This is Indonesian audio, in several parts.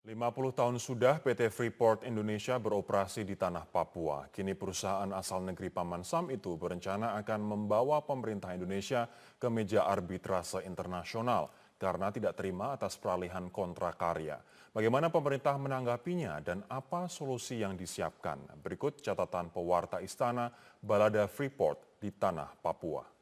50 tahun sudah PT Freeport Indonesia beroperasi di tanah Papua. Kini perusahaan asal negeri Paman Sam itu berencana akan membawa pemerintah Indonesia ke meja arbitrase internasional karena tidak terima atas peralihan kontrak karya. Bagaimana pemerintah menanggapinya dan apa solusi yang disiapkan? Berikut catatan pewarta Istana Balada Freeport di tanah Papua.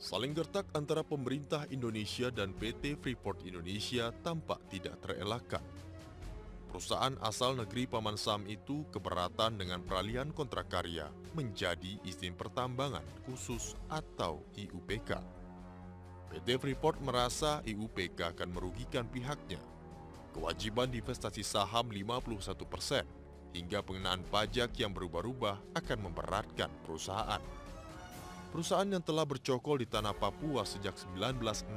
Saling gertak antara pemerintah Indonesia dan PT Freeport Indonesia tampak tidak terelakkan. Perusahaan asal negeri Paman Sam itu keberatan dengan peralihan kontrak karya menjadi izin pertambangan khusus atau IUPK. PT Freeport merasa IUPK akan merugikan pihaknya. Kewajiban divestasi saham 51% hingga pengenaan pajak yang berubah-ubah akan memberatkan perusahaan. Perusahaan yang telah bercokol di tanah Papua sejak 1967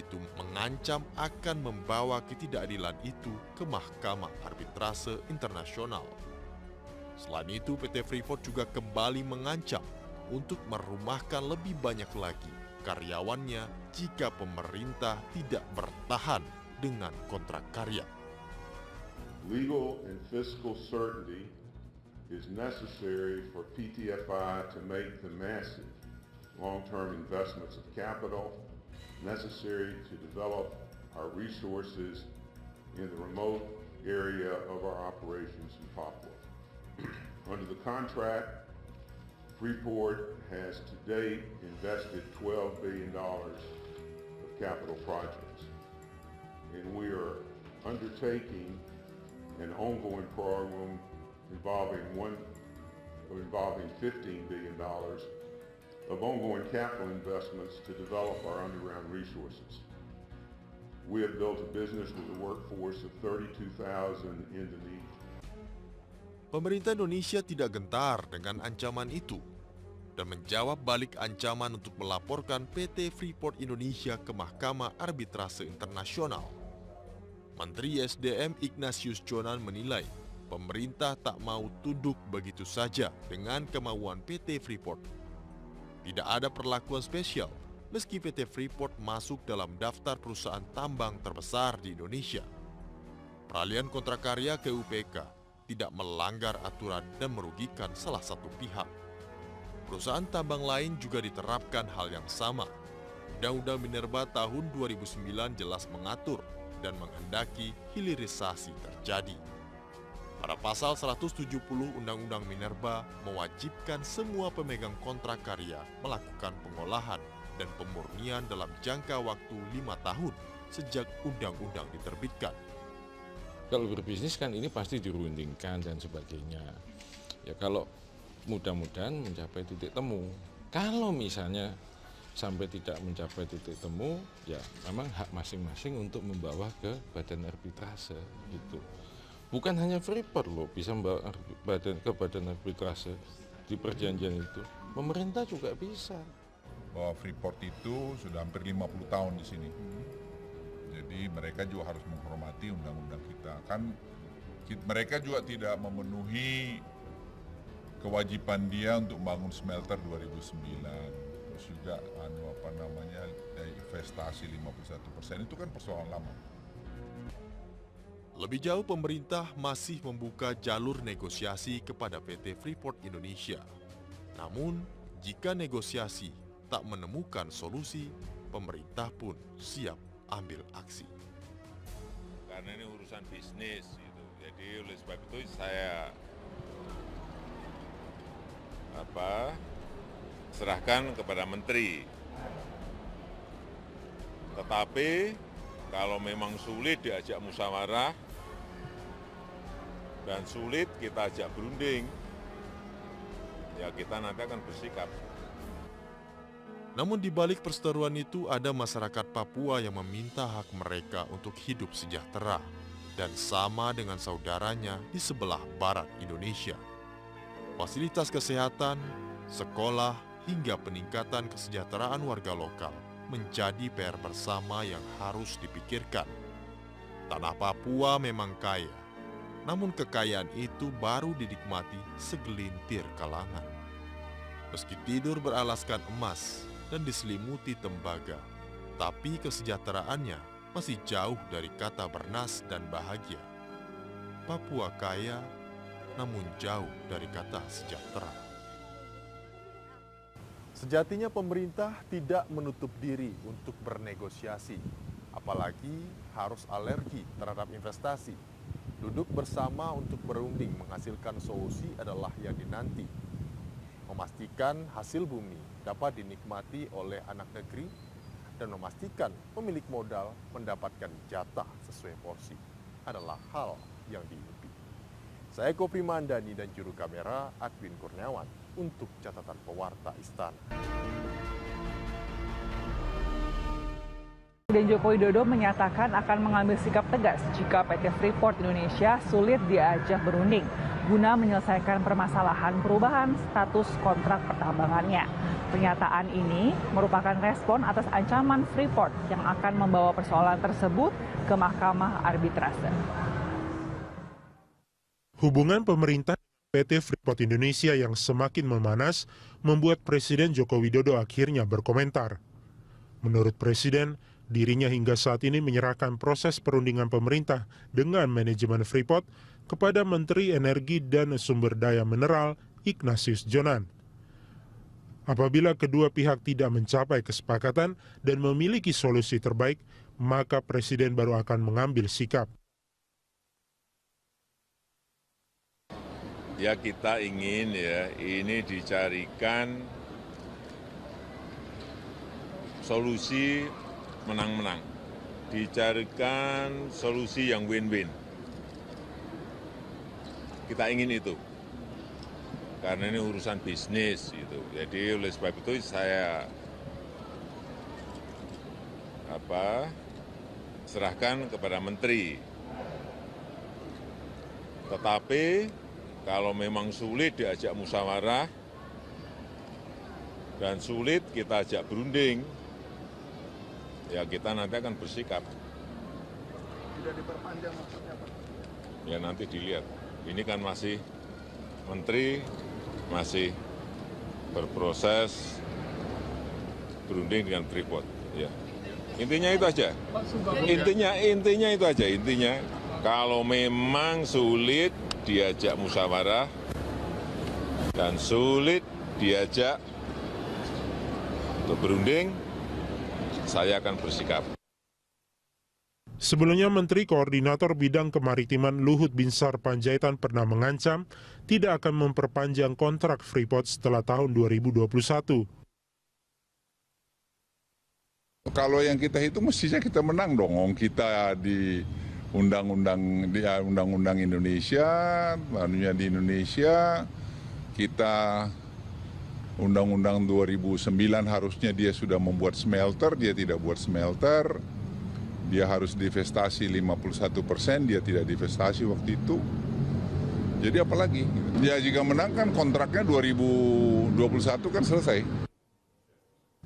itu mengancam akan membawa ketidakadilan itu ke Mahkamah Arbitrase Internasional. Selain itu, PT Freeport juga kembali mengancam untuk merumahkan lebih banyak lagi karyawannya jika pemerintah tidak bertahan dengan kontrak karya. Legal and fiscal certainty is necessary for PTFI to make the massive long-term investments of capital necessary to develop our resources in the remote area of our operations in Papua. Under the contract, Freeport has to date invested $12 billion of capital projects, and we are undertaking an ongoing program involving $15 billion of ongoing capital investments to develop our underground resources. We have built a business with a workforce of 32,000 Indonesians. Pemerintah Indonesia tidak gentar dengan ancaman itu dan menjawab balik ancaman untuk melaporkan PT Freeport Indonesia ke Mahkamah Arbitrase Internasional. Menteri SDM Ignatius Jonan menilai pemerintah tak mau tunduk begitu saja dengan kemauan PT Freeport. Tidak ada perlakuan spesial meski PT Freeport masuk dalam daftar perusahaan tambang terbesar di Indonesia. Peralihan kontrak karya ke UPK tidak melanggar aturan dan merugikan salah satu pihak. Perusahaan tambang lain juga diterapkan hal yang sama. Undang-Undang Minerba tahun 2009 jelas mengatur dan menghendaki hilirisasi terjadi. Pada pasal 170 Undang-Undang Minerba mewajibkan semua pemegang kontrak karya melakukan pengolahan dan pemurnian dalam jangka waktu 5 tahun sejak undang-undang diterbitkan. Kalau berbisnis kan ini pasti dirundingkan dan sebagainya. Ya kalau mudah-mudahan mencapai titik temu. Kalau misalnya sampai tidak mencapai titik temu, ya memang hak masing-masing untuk membawa ke badan arbitrase gitu. Bukan hanya Freeport loh bisa membawa ke badan arbitrase di perjanjian itu. Pemerintah juga bisa. Bahwa Freeport itu sudah hampir 50 tahun di sini. Jadi mereka juga harus menghormati undang-undang kita. Kan mereka juga tidak memenuhi kewajiban dia untuk membangun smelter 2009. Terus juga investasi 51% itu kan persoalan lama. Lebih jauh, pemerintah masih membuka jalur negosiasi kepada PT Freeport Indonesia. Namun, jika negosiasi tak menemukan solusi, pemerintah pun siap ambil aksi. Karena ini urusan bisnis, gitu. Jadi oleh sebab itu saya serahkan kepada menteri. Tetapi kalau memang sulit diajak musyawarah dan sulit kita ajak berunding, ya kita nanti akan bersikap. Namun di balik perseteruan itu ada masyarakat Papua yang meminta hak mereka untuk hidup sejahtera dan sama dengan saudaranya di sebelah barat Indonesia. Fasilitas kesehatan, sekolah, hingga peningkatan kesejahteraan warga lokal menjadi PR bersama yang harus dipikirkan. Tanah Papua memang kaya, namun kekayaan itu baru dinikmati segelintir kalangan. Meski tidur beralaskan emas dan diselimuti tembaga, tapi kesejahteraannya masih jauh dari kata bernas dan bahagia. Papua kaya, namun jauh dari kata sejahtera. Sejatinya pemerintah tidak menutup diri untuk bernegosiasi, apalagi harus alergi terhadap investasi. Duduk bersama untuk berunding menghasilkan solusi adalah yang dinanti. Memastikan hasil bumi dapat dinikmati oleh anak negeri dan memastikan pemilik modal mendapatkan jatah sesuai porsi adalah hal yang diimpi. Saya Kopri Mandani dan juru kamera Adwin Kurniawan untuk catatan pewarta Istana. Presiden Joko Widodo menyatakan akan mengambil sikap tegas jika PT Freeport Indonesia sulit diajak berunding guna menyelesaikan permasalahan perubahan status kontrak pertambangannya. Pernyataan ini merupakan respon atas ancaman Freeport yang akan membawa persoalan tersebut ke Mahkamah Arbitrase. Hubungan pemerintah PT Freeport Indonesia yang semakin memanas membuat Presiden Joko Widodo akhirnya berkomentar. Menurut Presiden, dirinya hingga saat ini menyerahkan proses perundingan pemerintah dengan manajemen Freeport kepada Menteri Energi dan Sumber Daya Mineral Ignatius Jonan. Apabila kedua pihak tidak mencapai kesepakatan dan memiliki solusi terbaik, maka Presiden baru akan mengambil sikap. Ya kita ingin ini dicarikan solusi menang-menang, dicarikan solusi yang win-win. Kita ingin itu, karena ini urusan bisnis gitu. Jadi oleh sebab itu saya serahkan kepada menteri. Tetapi kalau memang sulit diajak musyawarah dan sulit kita ajak berunding, ya kita nanti akan bersikap. Tidak diperpanjang maksudnya, Pak? Ya nanti dilihat. Ini kan masih menteri, masih berproses berunding dengan Freeport. Ya. Intinya itu aja. Intinya itu aja. Intinya kalau memang sulit diajak musyawarah dan sulit diajak untuk berunding, saya akan bersikap. Sebelumnya Menteri Koordinator Bidang Kemaritiman Luhut Binsar Panjaitan pernah mengancam tidak akan memperpanjang kontrak Freeport setelah tahun 2021. Kalau yang kita itu mestinya kita menang dong. Kita di undang-undang Indonesia, manunya di Indonesia, kita undang-undang 2009 harusnya dia sudah membuat smelter, dia tidak buat smelter. Dia harus divestasi 51%, dia tidak divestasi waktu itu. Jadi apalagi? Ya jika menang kan kontraknya 2021 kan selesai.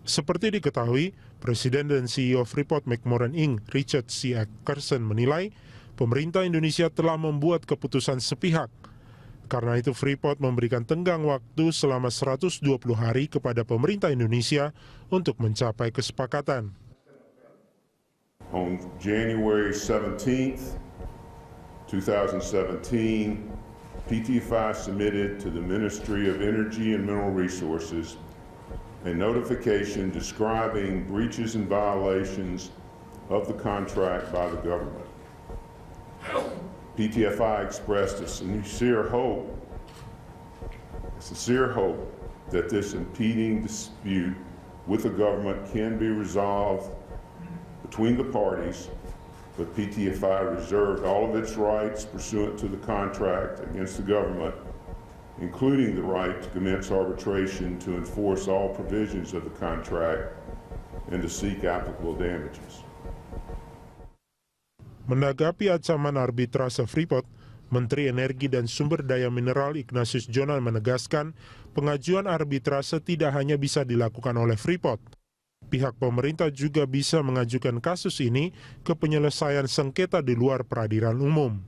Seperti diketahui, Presiden dan CEO Freeport McMoran Inc. Richard C. Ackerson menilai pemerintah Indonesia telah membuat keputusan sepihak. Karena itu Freeport memberikan tenggang waktu selama 120 hari kepada pemerintah Indonesia untuk mencapai kesepakatan. On January 17th, 2017, PT-FI submitted to the Ministry of Energy and Mineral Resources a notification describing breaches and violations of the contract by the government. PT-FI expressed a sincere hope that this impending dispute with the government can be resolved between the parties, but PT-FI reserved all of its rights pursuant to the contract against the government, including the right to commence arbitration to enforce all provisions of the contract and to seek applicable damages. Menanggapi ancaman arbitrase Freeport, Menteri Energi dan Sumber Daya Mineral Ignatius Jonan menegaskan pengajuan arbitrase tidak hanya bisa dilakukan oleh Freeport. Pihak pemerintah juga bisa mengajukan kasus ini ke penyelesaian sengketa di luar peradilan umum.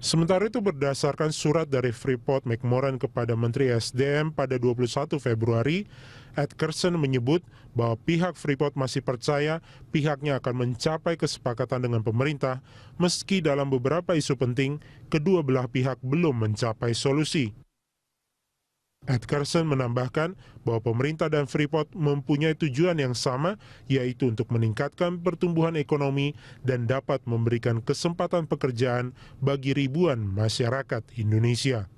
Sementara itu berdasarkan surat dari Freeport-McMoRan kepada Menteri SDM pada 21 Februari, Ed Kersen menyebut bahwa pihak Freeport masih percaya pihaknya akan mencapai kesepakatan dengan pemerintah meski dalam beberapa isu penting kedua belah pihak belum mencapai solusi. Ed Kersen menambahkan bahwa pemerintah dan Freeport mempunyai tujuan yang sama, yaitu untuk meningkatkan pertumbuhan ekonomi dan dapat memberikan kesempatan pekerjaan bagi ribuan masyarakat Indonesia.